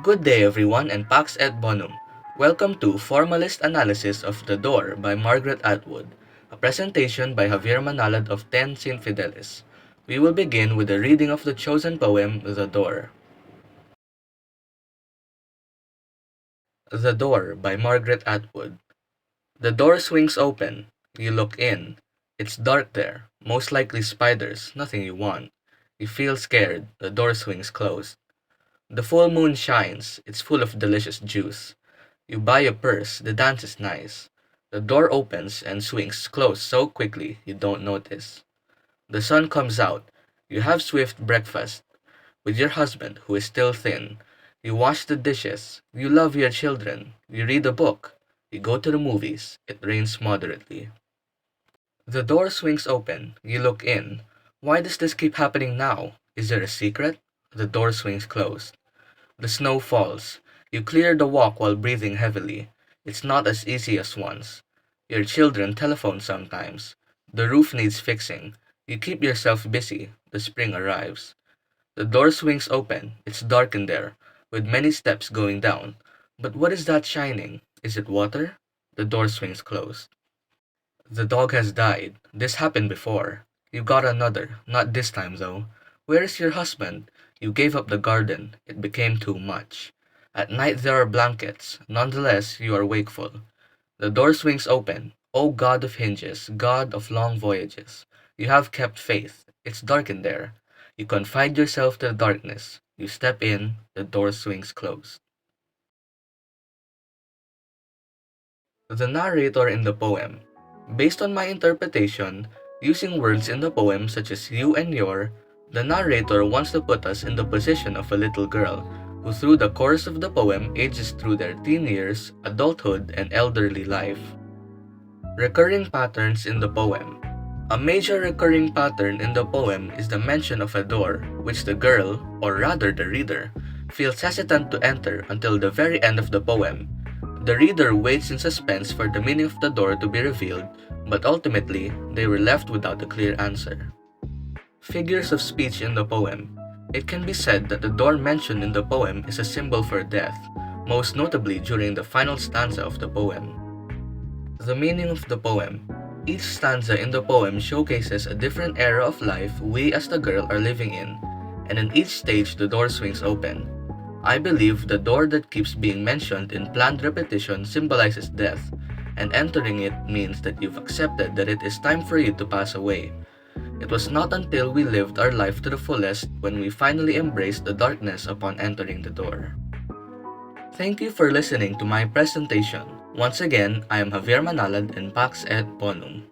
Good day everyone and Pax et Bonum. Welcome to Formalist Analysis of The Door by Margaret Atwood, a presentation by Javier Manalad of 10 Sin Fidelis. We will begin with the reading of the chosen poem, The Door. The Door by Margaret Atwood. The door swings open. You look in. It's dark there, most likely spiders, nothing you want. You feel scared. The door swings closed. The full moon shines. It's full of delicious juice. You buy a purse, the dance is nice. The door opens and swings closed so quickly you don't notice. The sun comes out. You have swift breakfast with your husband who is still thin. You wash the dishes. You love your children. You read a book. You go to the movies. It rains moderately. The door swings open. You look in. Why does this keep happening now? Is there a secret? The door swings closed. The snow falls. You clear the walk while breathing heavily. It's not as easy as once. Your children telephone sometimes. The roof needs fixing. You keep yourself busy. The spring arrives. The door swings open. It's dark in there, with many steps going down. But what is that shining? Is it water? The door swings closed. The dog has died. This happened before. You got another. Not this time, though. Where is your husband? You gave up the garden. It became too much. At night there are blankets. Nonetheless, you are wakeful. The door swings open. O God of hinges, God of long voyages, you have kept faith. It's dark in there. You confide yourself to the darkness. You step in. The door swings closed. The narrator in the poem. Based on my interpretation, using words in the poem such as you and your, the narrator wants to put us in the position of a little girl who through the course of the poem ages through their teen years, adulthood, and elderly life. Recurring patterns in the poem. A major recurring pattern in the poem is the mention of a door, which the girl, or rather the reader, feels hesitant to enter until the very end of the poem. The reader waits in suspense for the meaning of the door to be revealed, but ultimately, they were left without a clear answer. Figures of speech in the poem. It can be said that the door mentioned in the poem is a symbol for death, most notably during the final stanza of the poem. The meaning of the poem. Each stanza in the poem showcases a different era of life we as the girl are living in, and in each stage the door swings open. I believe the door that keeps being mentioned in planned repetition symbolizes death, and entering it means that you've accepted that it is time for you to pass away. It was not until we lived our life to the fullest when we finally embraced the darkness upon entering the door. Thank you for listening to my presentation. Once again, I am Javier Manalad and Pax et Bonum.